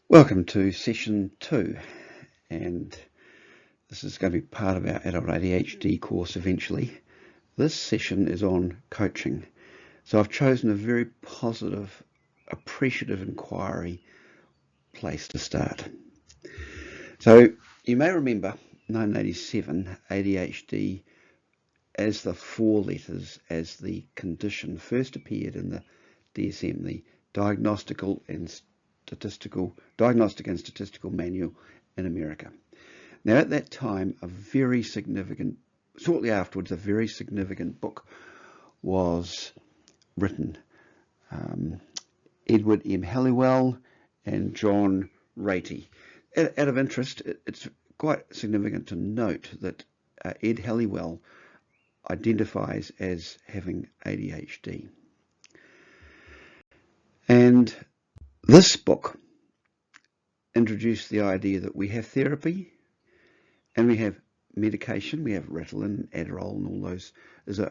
Welcome to session 2, and this is going to be part of our adult ADHD course eventually. This session is on coaching, so I've chosen a very positive, appreciative inquiry place to start. So you may remember 1987 ADHD as the 4 letters as the condition first appeared in the DSM, the Diagnostic and Statistical Manual in America. Now at that time, shortly afterwards, a very significant book was written. Edward M. Halliwell and John Ratey. Out of interest, it's quite significant to note that Ed Halliwell identifies as having ADHD. And this book introduced the idea that we have therapy and we have medication. We have Ritalin, Adderall, and all those. There's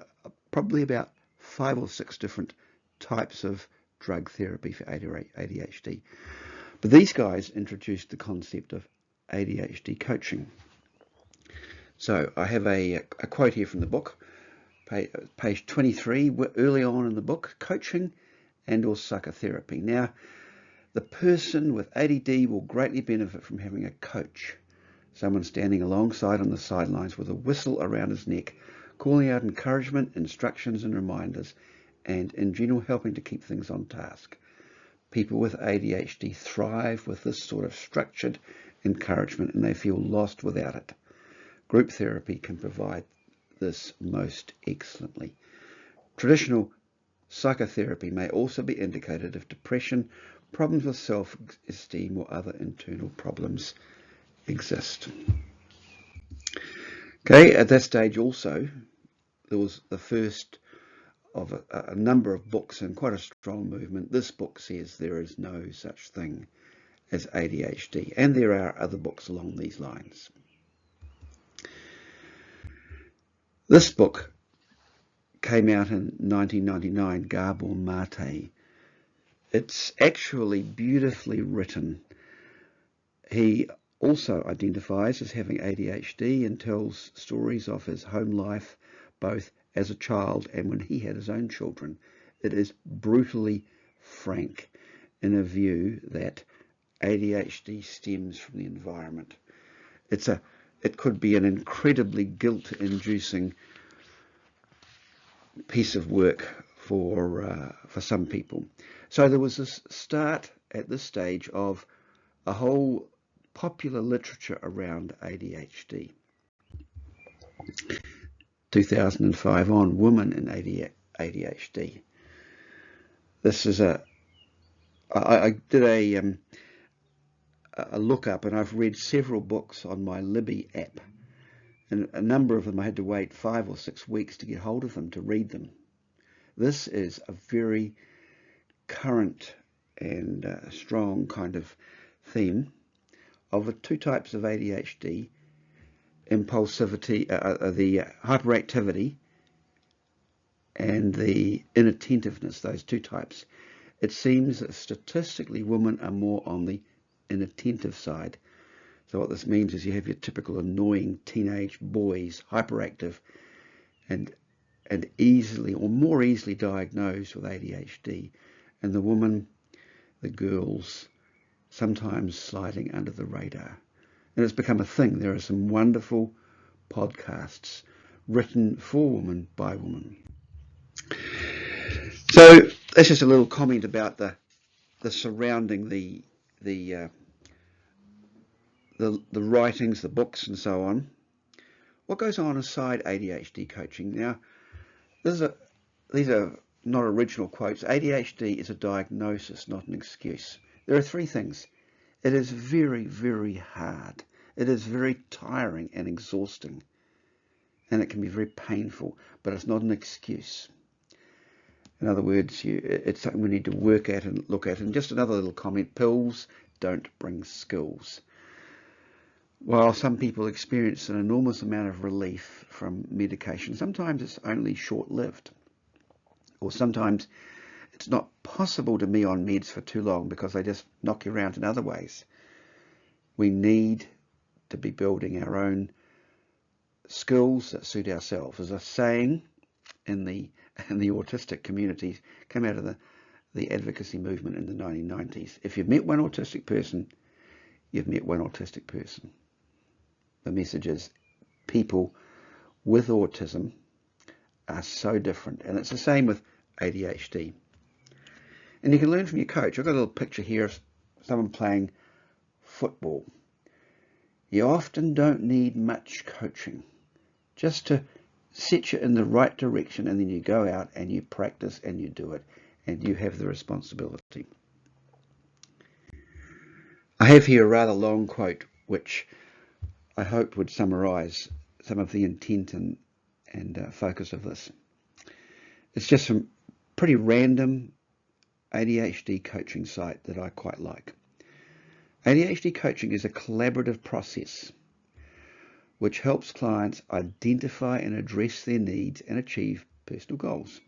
probably about 5 or 6 different types of drug therapy for ADHD. But these guys introduced the concept of ADHD coaching. So I have a quote here from the book, page 23, early on in the book, coaching and or psychotherapy. Now, the person with ADD will greatly benefit from having a coach, someone standing alongside on the sidelines with a whistle around his neck, calling out encouragement, instructions and reminders, and in general helping to keep things on task. People with ADHD thrive with this sort of structured encouragement and they feel lost without it. Group therapy can provide this most excellently. Traditional psychotherapy may also be indicated if depression, problems with self-esteem or other internal problems exist. Okay, at that stage also, there was the first of a number of books and quite a strong movement. This book says there is no such thing as ADHD, and there are other books along these lines. This book came out in 1999, Gabor Mate. It's actually beautifully written. He also identifies as having ADHD and tells stories of his home life, both as a child and when he had his own children. It is brutally frank in a view that ADHD stems from the environment. It could be an incredibly guilt-inducing piece of work for some people. So there was this start at this stage of a whole popular literature around ADHD. 2005 on women in ADHD. This is I did a look up, and I've read several books on my Libby app, and a number of them I had to wait 5 or 6 weeks to get hold of them to read them. This is a very current and strong kind of theme of the 2 types of ADHD, impulsivity, the hyperactivity and the inattentiveness, those 2 types. It seems that statistically women are more on the inattentive side. So what this means is you have your typical annoying teenage boys, hyperactive and easily or more easily diagnosed with ADHD, and the woman, the girls, sometimes sliding under the radar. And it's become a thing. There are some wonderful podcasts written for women by women. So that's just a little comment about the surrounding the writings, the books, and so on. What goes on aside ADHD coaching? Now, these are not original quotes. ADHD is a diagnosis, not an excuse. There are 3 things. It is very, very hard. It is very tiring and exhausting. And it can be very painful, but it's not an excuse. In other words, it's something we need to work at and look at. And just another little comment, pills don't bring skills. While some people experience an enormous amount of relief from medication, sometimes it's only short-lived, or sometimes it's not possible to be on meds for too long because they just knock you around in other ways. We need to be building our own skills that suit ourselves. There's a saying in the autistic community, came out of the advocacy movement in the 1990s. If you've met one autistic person, you've met one autistic person. The message is people with autism are so different, and it's the same with ADHD. And you can learn from your coach. I've got a little picture here of someone playing football. You often don't need much coaching, just to set you in the right direction, and then you go out and you practice and you do it, and you have the responsibility. I have here a rather long quote which I hope would summarize some of the intent and focus of this. It's just some pretty random ADHD coaching site that I quite like. ADHD coaching is a collaborative process which helps clients identify and address their needs and achieve personal goals.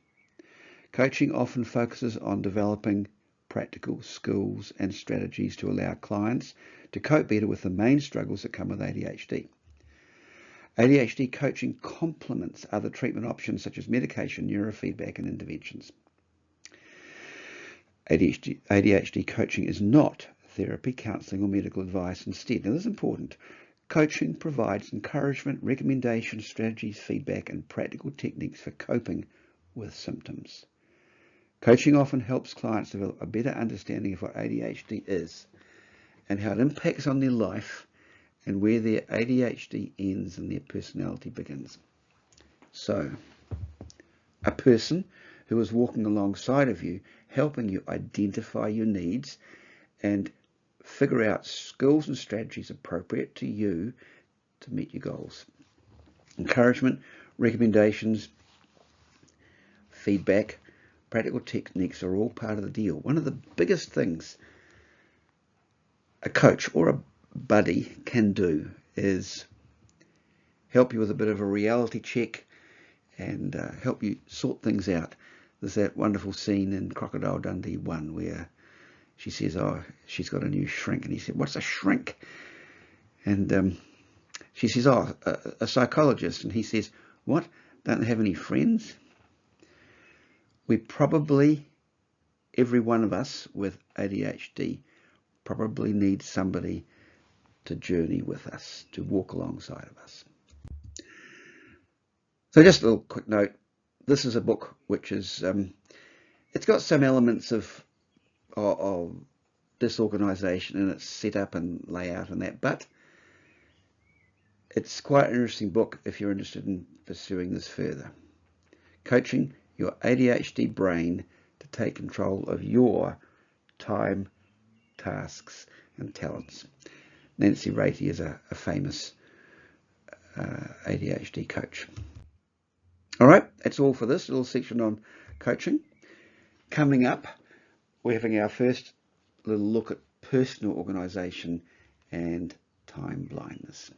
Coaching often focuses on developing practical skills and strategies to allow clients to cope better with the main struggles that come with ADHD. ADHD coaching complements other treatment options such as medication, neurofeedback, and interventions. ADHD coaching is not therapy, counselling, or medical advice. Instead, now this is important, coaching provides encouragement, recommendations, strategies, feedback, and practical techniques for coping with symptoms. Coaching often helps clients develop a better understanding of what ADHD is and how it impacts on their life and where their ADHD ends and their personality begins. So, a person who is walking alongside of you, helping you identify your needs and figure out skills and strategies appropriate to you to meet your goals. Encouragement, recommendations, feedback, practical techniques are all part of the deal. One of the biggest things a coach or a buddy can do is help you with a bit of a reality check and help you sort things out. There's that wonderful scene in Crocodile Dundee 1 where she says, oh, she's got a new shrink. And he said, what's a shrink? And she says, oh, a psychologist. And he says, what? Don't they have any friends? We probably, every one of us with ADHD, probably need somebody to journey with us, to walk alongside of us. So just a little quick note. This is a book which is, it's got some elements of disorganisation in its setup and layout and that, but it's quite an interesting book if you're interested in pursuing this further. Coaching your ADHD brain to take control of your time, tasks and talents. Nancy Ratey is a famous ADHD coach. All right, that's all for this little section on coaching. Coming up, we're having our first little look at personal organisation and time blindness.